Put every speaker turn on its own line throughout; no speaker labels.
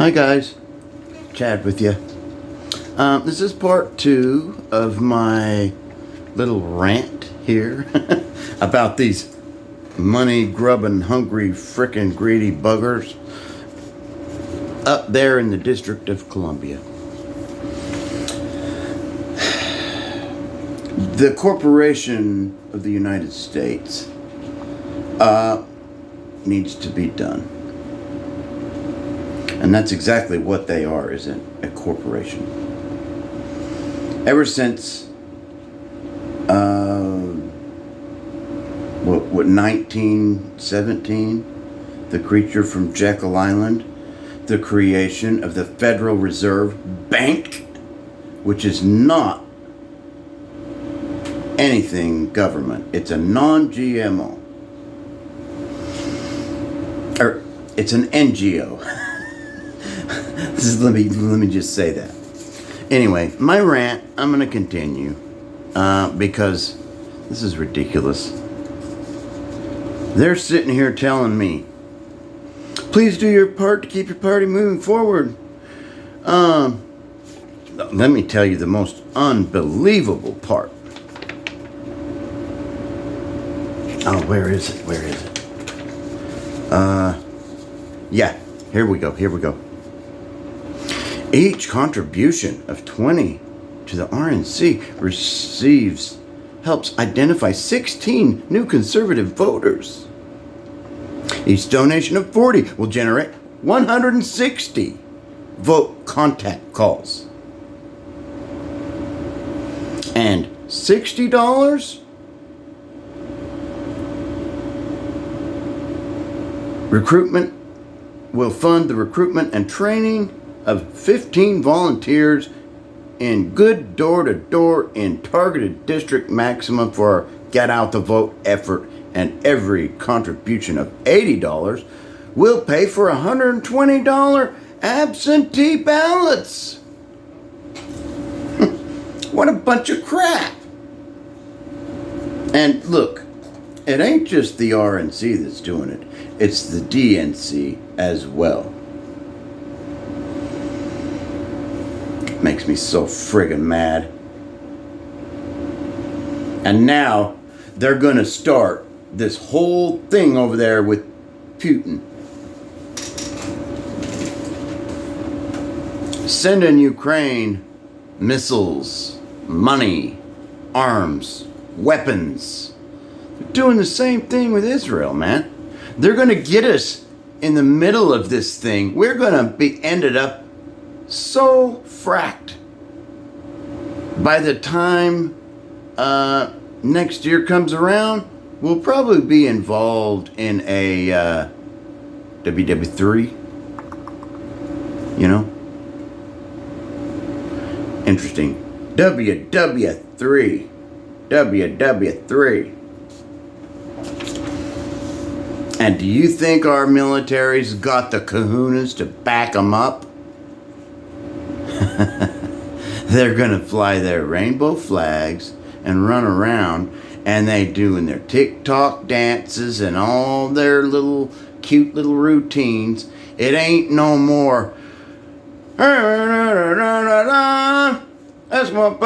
Hi guys, Chad with you. This is part 2 of my little rant here about these money grubbing, hungry, frickin' greedy buggers up there in the District of Columbia. The corporation of the United States needs to be done. And that's exactly what they are, isn't it? A corporation. Ever since, 1917, the creature from Jekyll Island, the creation of the Federal Reserve Bank, which is not anything government. It's a non-GMO. Or, it's an NGO. Let me just say that. Anyway, my rant, I'm going to continue because this is ridiculous. They're sitting here telling me, please do your part to keep your party moving forward. Let me tell you the most unbelievable part. Oh, where is it? Yeah, here we go. Each contribution of 20 to the RNC helps identify 16 new conservative voters. Each donation of 40 will generate 160 vote contact calls. And $60 recruitment will fund the recruitment and training of 15 volunteers in good door-to-door in targeted district maximum for our Get Out the Vote effort, and every contribution of $80 will pay for $120 absentee ballots. What a bunch of crap. And look, it ain't just the RNC that's doing it. It's the DNC as well. Makes me so friggin' mad. And now they're gonna start this whole thing over there with Putin. Sending Ukraine missiles, money, arms, weapons. They're doing the same thing with Israel, man. They're gonna get us in the middle of this thing. We're gonna be ended up so fracked by the time next year comes around. We'll probably be involved in a WW3, you know, interesting, WW3. And do you think our military's got the kahunas to back them up? They're gonna fly their rainbow flags and run around, and they doing their TikTok dances and all their little cute little routines. It ain't no more. That's what.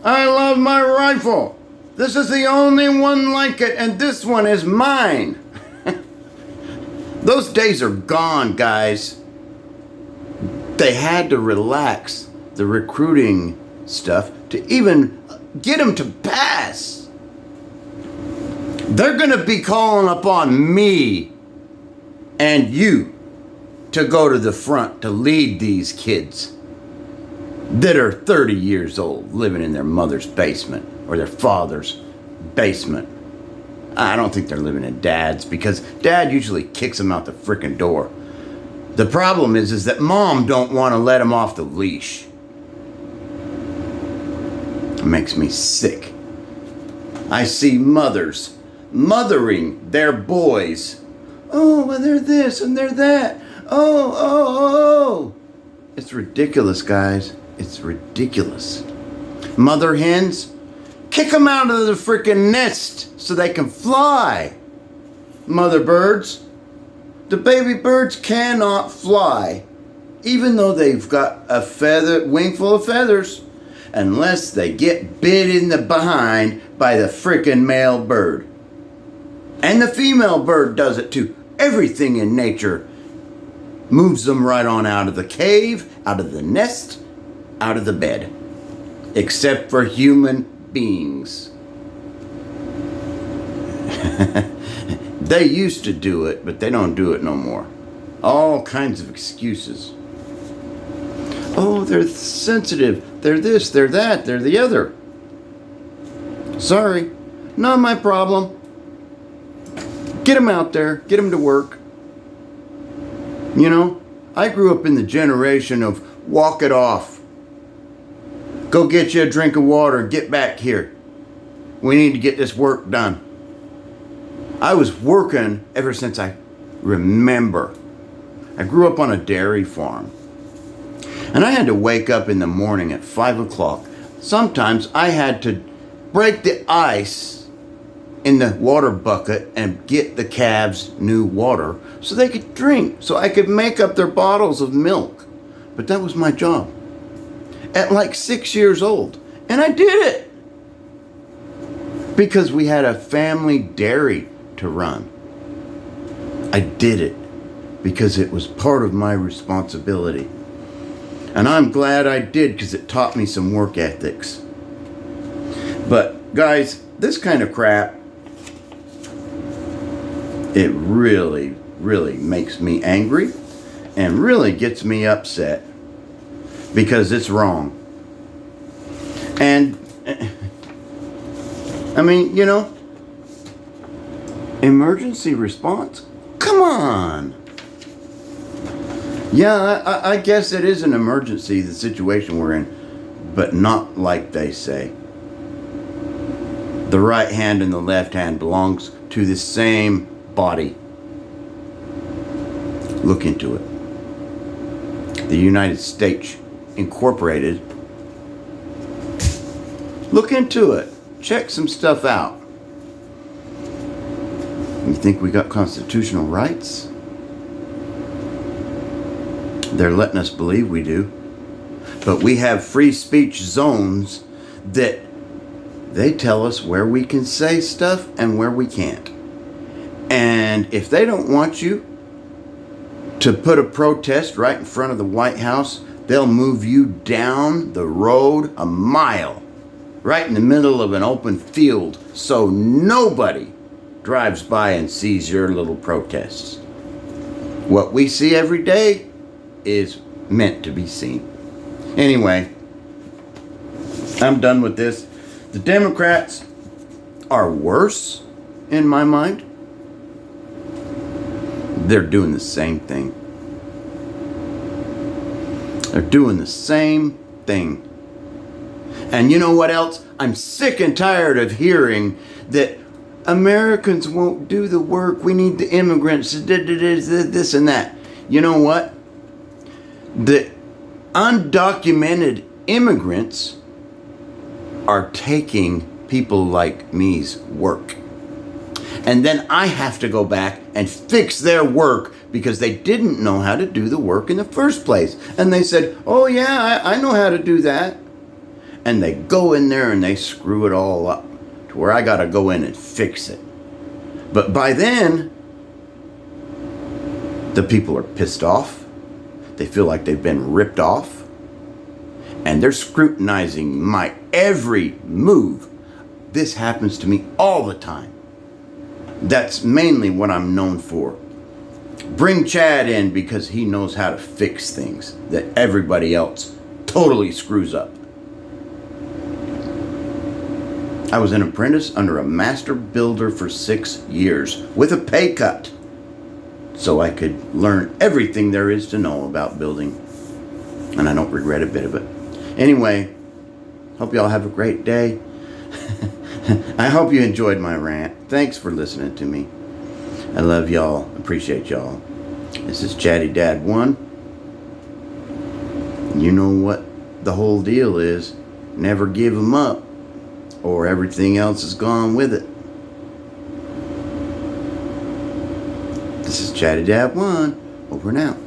I love my rifle. This is the only one like it, and this one is mine. Those days are gone, guys. They had to relax the recruiting stuff to even get them to pass. They're going to be calling upon me and you to go to the front to lead these kids that are 30 years old living in their mother's basement or their father's basement. I don't think they're living in dad's, because dad usually kicks them out the frickin' door. The problem is that mom don't want to let him off the leash. It makes me sick. I see mothers mothering their boys. Oh, well, they're this and they're that. Oh. It's ridiculous, guys. It's ridiculous. Mother hens, kick them out of the frickin' nest so they can fly. Mother birds, The baby birds cannot fly, even though they've got a wing full of feathers, unless they get bit in the behind by the frickin' male bird. And the female bird does it too. Everything in nature moves them right on out of the cave, out of the nest, out of the bed. Except for human beings. They used to do it, but they don't do it no more. All kinds of excuses. Oh, they're sensitive. They're this, they're that, they're the other. Sorry, not my problem. Get them out there, get them to work. You know, I grew up in the generation of walk it off. Go get you a drink of water, get back here. We need to get this work done. I was working ever since I remember. I grew up on a dairy farm. And I had to wake up in the morning at 5 o'clock. Sometimes I had to break the ice in the water bucket and get the calves new water so they could drink, so I could make up their bottles of milk. But that was my job. At like 6 years old. And I did it. Because we had a family dairy to run. I did it because it was part of my responsibility. And I'm glad I did, because it taught me some work ethics. But guys, this kind of crap, it really, really makes me angry and really gets me upset because it's wrong. And I mean, you know, emergency response? Come on. Yeah, I guess it is an emergency, the situation we're in, but not like they say. The right hand and the left hand belongs to the same body. Look into it. The United States Incorporated. Look into it. Check some stuff out. You think we got constitutional rights? They're letting us believe we do. But we have free speech zones that they tell us where we can say stuff and where we can't. And if they don't want you to put a protest right in front of the White House, they'll move you down the road a mile, right in the middle of an open field, so nobody drives by and sees your little protests. What we see every day is meant to be seen. Anyway, I'm done with this. The Democrats are worse in my mind. They're doing the same thing. They're doing the same thing. And you know what else? I'm sick and tired of hearing that Americans won't do the work. We need the immigrants, this and that. You know what? The undocumented immigrants are taking people like me's work. And then I have to go back and fix their work because they didn't know how to do the work in the first place. And they said, oh yeah, I know how to do that. And they go in there and they screw it all up to where I got to go in and fix it. But by then, the people are pissed off. They feel like they've been ripped off. And they're scrutinizing my every move. This happens to me all the time. That's mainly what I'm known for. Bring Chad in because he knows how to fix things that everybody else totally screws up. I was an apprentice under a master builder for 6 years with a pay cut, so I could learn everything there is to know about building, and I don't regret a bit of it. Anyway, hope y'all have a great day. I hope you enjoyed my rant. Thanks for listening to me. I love y'all. Appreciate y'all. This is Chatty Dad 1. You know what the whole deal is. Never give them up, or everything else is gone with it. This is Chatty Dad 1, over and out.